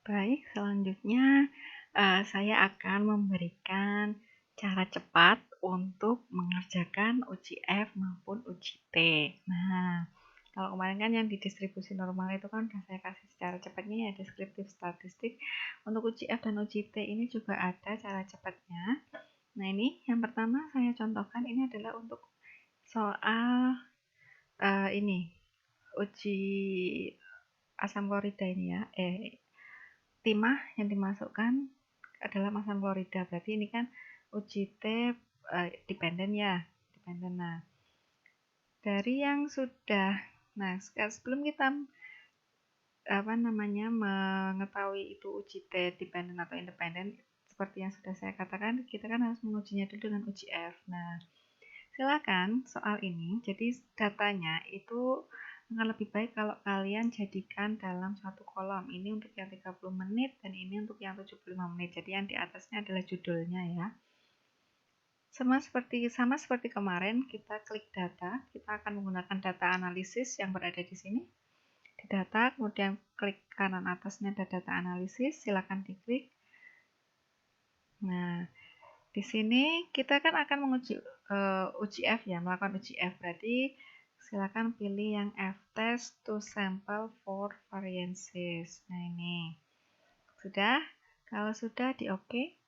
Baik, selanjutnya saya akan memberikan cara cepat untuk mengerjakan uji F maupun uji T. Nah, kalau kemarin kan yang di distribusi normal itu kan sudah saya kasih secara cepatnya ya, deskriptif statistik. Untuk uji F dan uji T ini juga ada cara cepatnya. Nah, ini yang pertama saya contohkan ini adalah untuk soal ini uji asam klorida ini ya, timah yang dimasukkan adalah asam klorida. Berarti ini kan uji T dependen ya, dependen. Nah, dari yang sudah, nah sebelum kita mengetahui itu uji T dependen atau independen, seperti yang sudah saya katakan, kita kan harus mengujinya dulu dengan uji F. Nah, silakan soal ini, jadi datanya itu akan lebih baik kalau kalian jadikan dalam satu kolom. Ini untuk yang 30 menit dan ini untuk yang 75 menit. Jadi yang di atasnya adalah judulnya ya. Sama seperti kemarin, kita klik data, kita akan menggunakan data analisis yang berada di sini. Di data, kemudian klik kanan atasnya ada data analisis, silakan diklik. Nah, di sini kita kan akan menguji uji F ya, melakukan uji F. Berarti silakan pilih yang F-test to sample for variances. Nah, ini. Sudah? Kalau sudah di OK.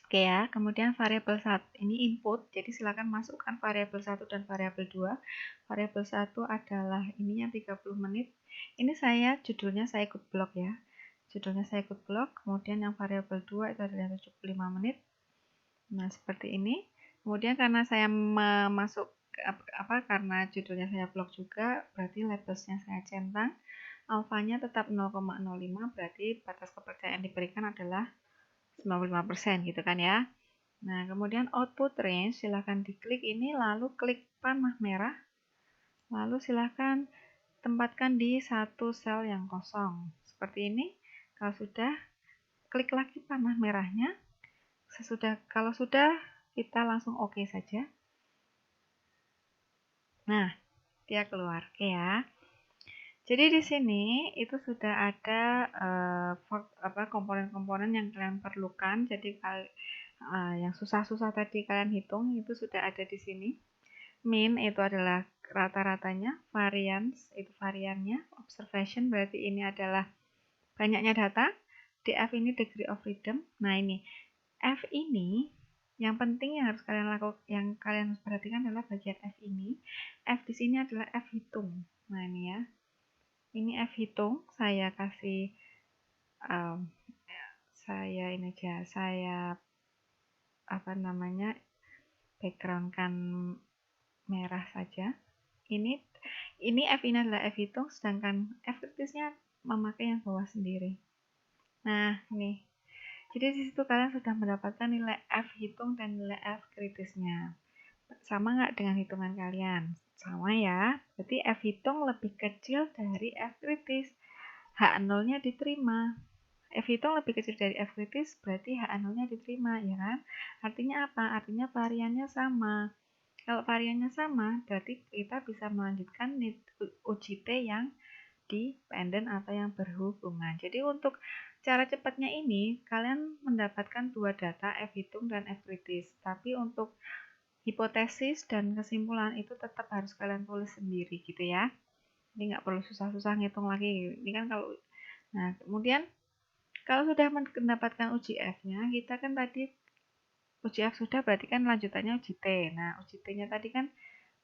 Oke ya, kemudian variabel 1 ini input, jadi silakan masukkan variabel 1 dan variabel 2. Variabel 1 adalah ini yang 30 menit. Ini judulnya saya ikut blok ya. Judulnya saya ikut blok, kemudian yang variabel 2 itu adalah 75 menit. Nah, seperti ini. Kemudian karena saya karena judulnya saya blok juga, berarti labelsnya saya centang. Alfanya tetap 0,05, berarti batas kepercayaan diberikan adalah 95% gitu kan ya. Nah, kemudian output range silahkan diklik ini, lalu klik panah merah, lalu silahkan tempatkan di satu sel yang kosong. Seperti ini. Kalau sudah, klik lagi panah merahnya. Kalau sudah, kita langsung OK saja. Nah, dia keluar. Oke ya. Jadi di sini itu sudah ada komponen-komponen yang kalian perlukan. Jadi yang susah-susah tadi kalian hitung itu sudah ada di sini. Mean itu adalah rata-ratanya, variance itu variannya, observation berarti ini adalah banyaknya data, DF ini degree of freedom. Nah, ini F ini yang penting yang kalian harus perhatikan adalah bagian F ini. F di sini adalah F hitung. Nah, ini ya. Ini F hitung, saya kasih backgroundkan merah saja. Ini F ini adalah F hitung, sedangkan F kritisnya memakai yang bawah sendiri. Nah, ini. Jadi di situ kalian sudah mendapatkan nilai F hitung dan nilai F kritisnya. Sama nggak dengan hitungan kalian? Sama ya. Berarti F hitung lebih kecil dari F kritis. H0-nya diterima. F hitung lebih kecil dari F kritis, berarti H0-nya diterima, ya kan? Artinya apa? Artinya variannya sama. Kalau variannya sama, berarti kita bisa melanjutkan uji T yang dependen atau yang berhubungan. Jadi untuk cara cepatnya ini, kalian mendapatkan dua data F hitung dan F kritis. Tapi untuk hipotesis dan kesimpulan itu tetap harus kalian tulis sendiri gitu ya. Ini nggak perlu susah-susah ngitung lagi. Ini kan kemudian kalau sudah mendapatkan uji F-nya, kita kan tadi uji F sudah berarti kan lanjutannya uji T. Nah, uji T-nya tadi kan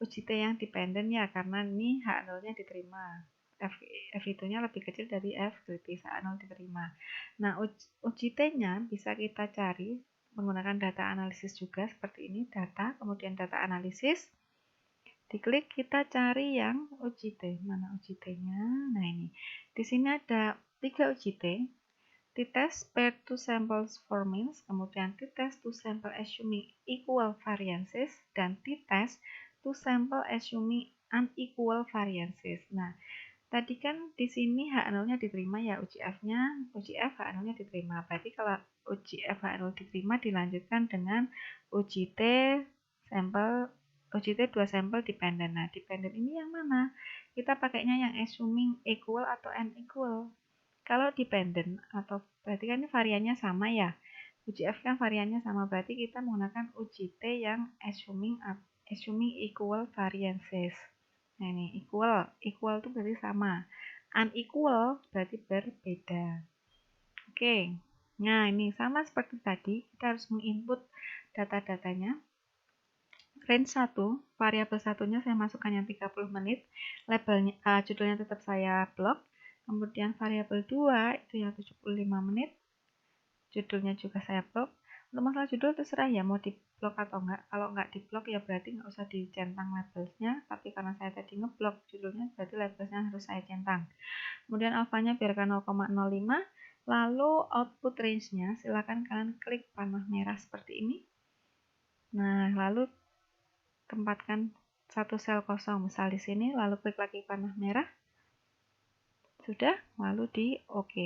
uji T yang dependen ya, karena ini H0-nya diterima. F itunya lebih kecil dari F kritis, H0 diterima. Nah, uji T-nya bisa kita cari menggunakan data analisis juga seperti ini, data, kemudian data analisis. Diklik kita cari yang uji T. Mana uji T-nya? Nah, ini. Di sini ada 3 uji T. T-test pair two samples for means, kemudian T-test two sample assuming equal variances, dan T-test two sample assuming unequal variances. Nah, tadi kan di sini H0-nya diterima ya, uji F H0-nya diterima. Berarti kalau uji F H0 diterima dilanjutkan dengan uji T dua sampel dependent. Nah, dependent ini yang mana? Kita pakainya yang assuming equal atau unequal. Kalau dependent atau berarti kan ini variannya sama ya. UJF kan variannya sama, berarti kita menggunakan UJT yang assuming equal variances. Nah ini equal itu berarti sama. Unequal berarti berbeda. Oke. Nah, ini sama seperti tadi, kita harus menginput data-datanya. Range 1, variabel satunya saya masukkan yang 30 menit, labelnya judulnya tetap saya blok. Kemudian variabel 2 itu yang 75 menit, judulnya juga saya blok. Untuk masalah judul terserah ya mau di blok atau enggak. Kalau enggak di blok ya berarti enggak usah dicentang labelsnya, tapi karena saya tadi ngeblok judulnya berarti labelsnya harus saya centang. Kemudian alfanya biarkan 0,05. Lalu output range-nya silakan kalian klik panah merah seperti ini. Nah, lalu tempatkan satu sel kosong, misal di sini, lalu klik lagi panah merah. Sudah, lalu di OK.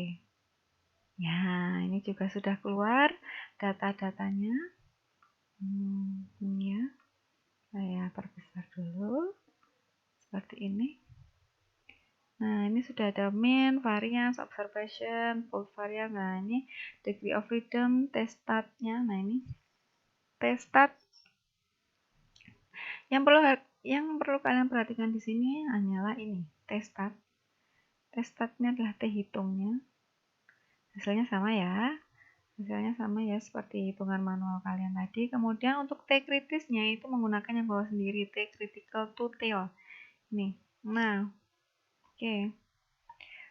Ya, ini juga sudah keluar data-datanya. Ini ya, saya perbesar dulu, seperti ini. Nah, ini sudah ada mean, variance, observation, fold variance. Nah, ini degree of freedom, test stat-nya. Nah, ini test stat. Yang perlu kalian perhatikan di sini hanyalah ini, test stat. Test stat-nya adalah T hitungnya. Hasilnya sama ya. Hasilnya sama ya seperti hitungan manual kalian tadi. Kemudian untuk T kritisnya itu menggunakan yang bawah sendiri, T critical to tail. Ini. Nah, oke.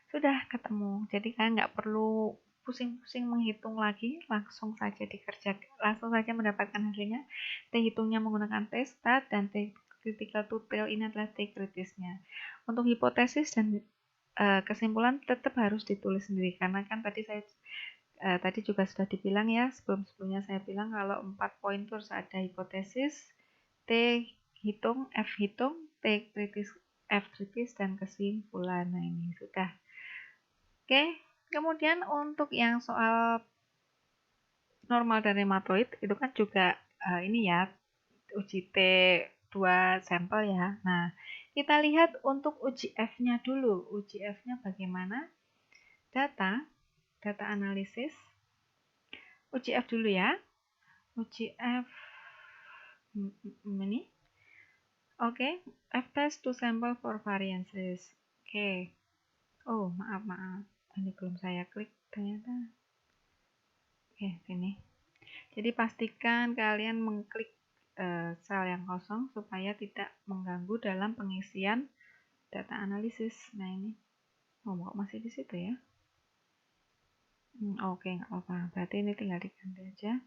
Sudah ketemu. Jadi kalian nggak perlu pusing-pusing menghitung lagi, langsung saja dikerjakan, langsung saja mendapatkan hasilnya. T hitungnya menggunakan T stat dan T critical to tail ini adalah T kritisnya. Untuk hipotesis dan kesimpulan tetap harus ditulis sendiri karena kan tadi saya tadi juga sudah dibilang ya, sebelumnya saya bilang kalau 4 poin itu harus ada hipotesis, T hitung, F hitung, T kritis, F kritis, dan kesimpulan. Nah ini sudah. Oke, kemudian untuk yang soal normal dan rematoid itu kan juga ini ya, uji T 2 sampel ya. Nah, kita lihat untuk uji F-nya dulu. Uji F-nya bagaimana? Data analisis. Uji F dulu ya. Uji F ini. Oke, F-test to sample for variances. Oke. Oh, maaf. Ini belum saya klik ternyata. Oke, sini. Jadi pastikan kalian mengklik sel yang kosong supaya tidak mengganggu dalam pengisian data analisis. Nah ini, kok masih di situ ya? Oke, nggak apa-apa. Berarti ini tinggal diganti aja.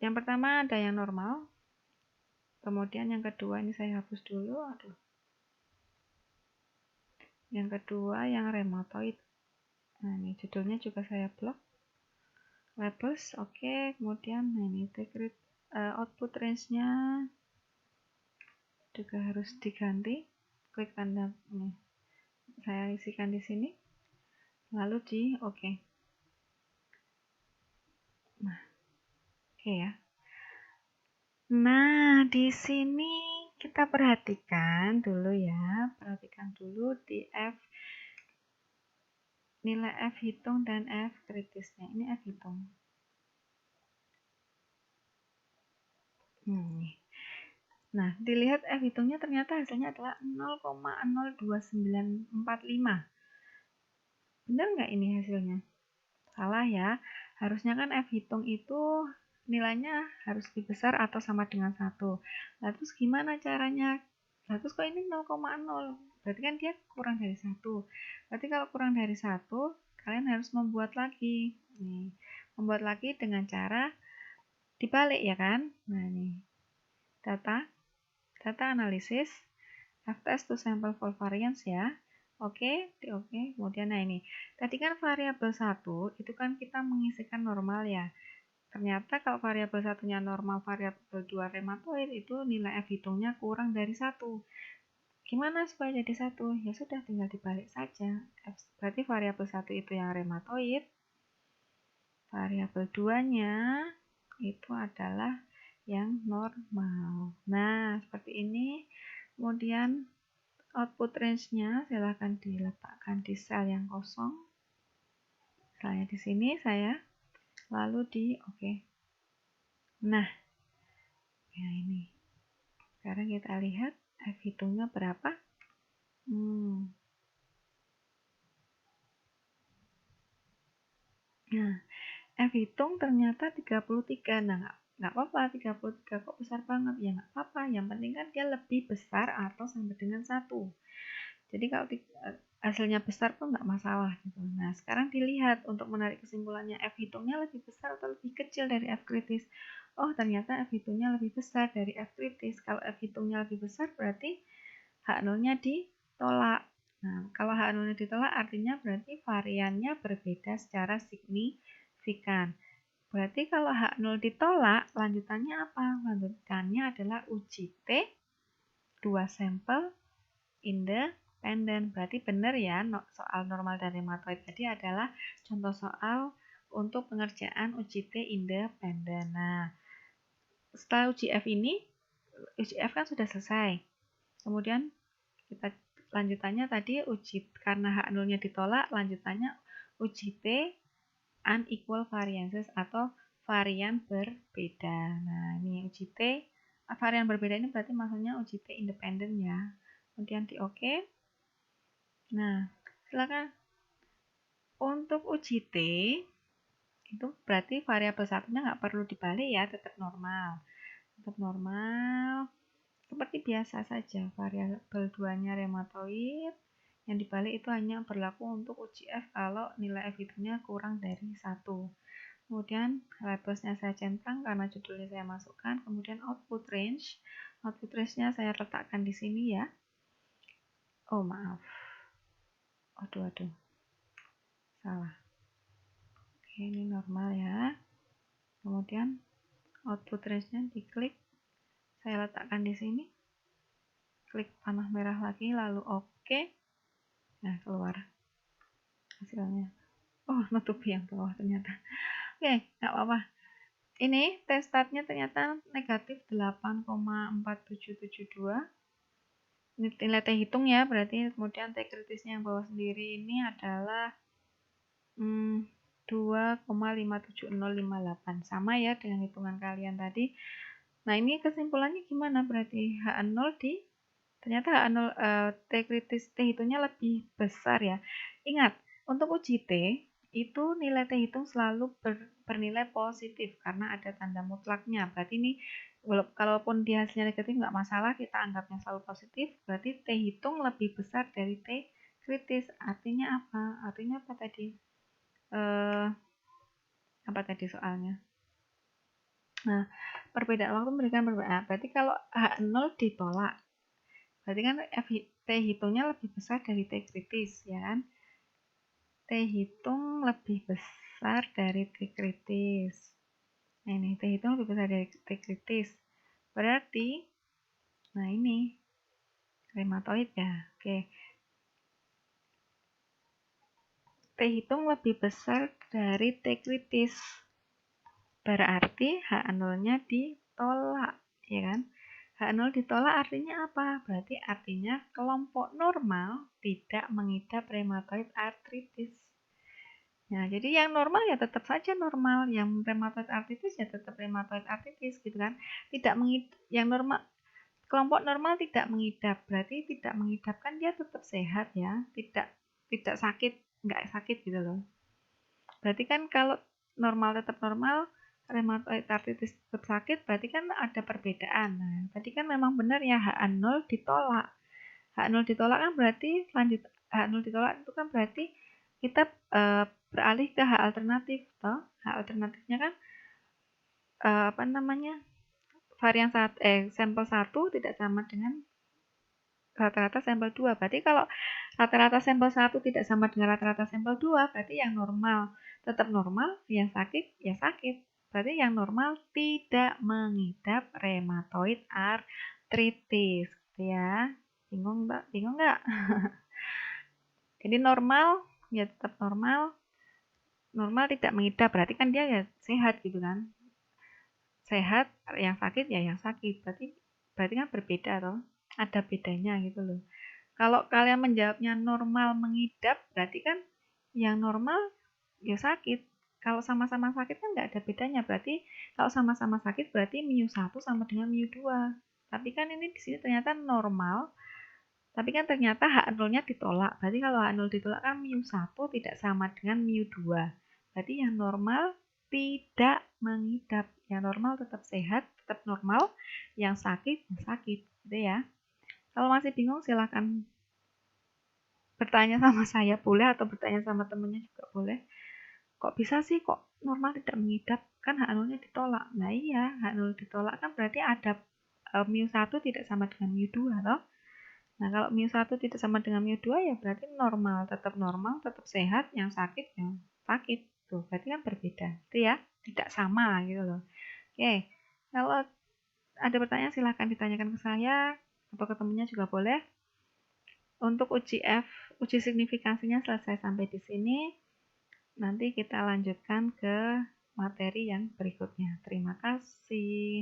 Yang pertama ada yang normal. Kemudian yang kedua ini saya hapus dulu. Aduh. Yang kedua yang rematoid. Nah ini judulnya juga saya blok. Labels, oke. Kemudian nah ini output range-nya juga harus diganti. Klik tanda ini. Saya isikan di sini. Lalu di oke. Nah, oke ya. Nah, di sini kita perhatikan dulu ya. Perhatikan dulu di F, nilai F hitung dan F kritisnya. Ini F hitung. Nah, dilihat F hitungnya ternyata hasilnya adalah 0,02945. Benar nggak ini hasilnya? Salah ya. Harusnya kan F hitung itu nilainya harus lebih besar atau sama dengan 1. Nah, terus gimana caranya? Nah, terus kok ini 0,0? Berarti kan dia kurang dari 1. Berarti kalau kurang dari 1, kalian harus membuat lagi. Nih, membuat lagi dengan cara dibalik ya kan? Nah, ini data analisis, F-test to sample for variance ya. Oke. Kemudian nah ini. Tadi kan variabel 1 itu kan kita mengisikan normal ya. Ternyata kalau variabel satunya normal, variabel 2 rematoid itu nilai F hitungnya kurang dari 1. Gimana supaya jadi 1? Ya sudah tinggal dibalik saja. Berarti variabel 1 itu yang rematoid. Variabel 2-nya itu adalah yang normal. Nah, seperti ini. Kemudian output range-nya silahkan diletakkan di sel yang kosong. Misalnya di sini saya, lalu di oke. Nah, ya ini. Sekarang kita lihat F hitungnya berapa. Nah, F hitung ternyata 33. Nah, nggak apa-apa, 33 kok besar banget. Ya nggak apa-apa, yang penting kan dia lebih besar atau sama dengan 1. Jadi kalau hasilnya besar pun nggak masalah gitu. Nah, sekarang dilihat untuk menarik kesimpulannya F hitungnya lebih besar atau lebih kecil dari F kritis. Oh, ternyata F hitungnya lebih besar dari F kritis. Kalau F hitungnya lebih besar berarti H0-nya ditolak. Nah, kalau H0-nya ditolak artinya berarti variannya berbeda secara signifikan. Berarti kalau H0 ditolak, lanjutannya apa? Lanjutannya adalah uji T, 2 sampel, independen. Berarti benar ya, soal normal dan rematoid tadi adalah contoh soal untuk pengerjaan uji T independen. Nah, setelah uji F ini, uji F kan sudah selesai. Kemudian kita lanjutannya tadi uji karena H0-nya ditolak, lanjutannya uji T unequal variances atau varian berbeda. Nah, ini uji T varian berbeda ini berarti maksudnya uji T independen ya. Kemudian di oke. Nah, silakan untuk uji T itu berarti variabel satunya nggak perlu dibalik ya, tetap normal. Tetap normal. Seperti biasa saja, variabel 2-nya rematoid, yang dibalik itu hanya berlaku untuk uji F kalau nilai F hitungnya kurang dari 1. Kemudian labelsnya saya centang karena judulnya saya masukkan. Kemudian output range. Output range-nya saya letakkan di sini ya. Oh maaf. Aduh. Salah. Oke, ini normal ya. Kemudian output range-nya diklik. Saya letakkan di sini. Klik panah merah lagi lalu oke. Nah, keluar hasilnya. Oh, nutup yang bawah ternyata. Oke, nggak apa-apa. Ini tes startnya ternyata negatif 8,4772. Ini nilai T hitung ya, berarti kemudian T kritisnya yang bawah sendiri ini adalah 2,57058. Sama ya dengan hitungan kalian tadi. Nah, ini kesimpulannya gimana? Berarti H0 ternyata H0 T kritis T hitungnya lebih besar ya. Ingat, untuk uji T itu nilai T hitung selalu bernilai positif karena ada tanda mutlaknya. Berarti ini kalaupun di hasilnya negatif nggak masalah, kita anggapnya selalu positif. Berarti T hitung lebih besar dari T kritis. Artinya apa? Artinya apa tadi? Apa tadi soalnya? Nah, perbedaan waktu memberikan perbedaan. Berarti kalau H0 ditolak, berarti kan T hitungnya lebih besar dari T kritis, ya kan? T hitung lebih besar dari T kritis. Nah, ini T hitung lebih besar dari T kritis. Berarti, nah ini, rematoid ya. Oke. T hitung lebih besar dari T kritis. Berarti H0-nya ditolak, ya kan? H0 ditolak artinya apa? Berarti artinya kelompok normal tidak mengidap rheumatoid arthritis. Nah, jadi yang normal ya tetap saja normal, yang rheumatoid arthritis ya tetap rheumatoid arthritis gitu kan. Tidak mengidap, yang normal kelompok normal tidak mengidap, berarti tidak mengidap kan dia tetap sehat ya, tidak sakit, nggak sakit gitu loh. Berarti kan kalau normal tetap normal, rheumatoid arthritis tetap sakit, berarti kan ada perbedaan. Nah, tadi kan memang benar ya H0 ditolak. H0 ditolak kan berarti H0 ditolak itu kan berarti kita beralih ke H alternatif toh. H alternatifnya kan apa namanya? Varian sampel 1 tidak sama dengan rata-rata sampel 2. Berarti kalau rata-rata sampel 1 tidak sama dengan rata-rata sampel 2, berarti yang normal tetap normal, yang sakit ya sakit. Berarti yang normal tidak mengidap rheumatoid arthritis, gitu ya. Bingung Mbak? Bingung nggak? Jadi normal ya tetap normal. Normal tidak mengidap, berarti kan dia ya sehat gitu kan. Sehat, yang sakit ya yang sakit. Berarti kan berbeda toh. Ada bedanya gitu loh. Kalau kalian menjawabnya normal mengidap, berarti kan yang normal ya sakit. Kalau sama-sama sakit kan nggak ada bedanya. Berarti kalau sama-sama sakit berarti mu1 sama dengan mu2. Tapi kan ini di sini ternyata normal. Tapi kan ternyata H0-nya ditolak. Berarti kalau H0 ditolak kan mu1 tidak sama dengan mu2. Berarti yang normal tidak mengidap. Yang normal tetap sehat, tetap normal. Yang sakit, ya sakit. Gitu ya. Kalau masih bingung silahkan bertanya sama saya boleh atau bertanya sama temennya juga boleh. Kok bisa sih kok normal tidak mengidap? Kan H0-nya ditolak. Nah iya, H0 ditolak kan berarti ada mu1 tidak sama dengan mu2 toh. Nah, kalau mu1 tidak sama dengan mu2 ya berarti normal, tetap sehat, yang sakit ya sakit. Tuh, berarti kan berbeda. Itu ya, tidak sama gitu loh. Oke. Kalau ada pertanyaan silahkan ditanyakan ke saya atau ke temennya juga boleh. Untuk uji signifikansinya selesai sampai di sini. Nanti kita lanjutkan ke materi yang berikutnya. Terima kasih.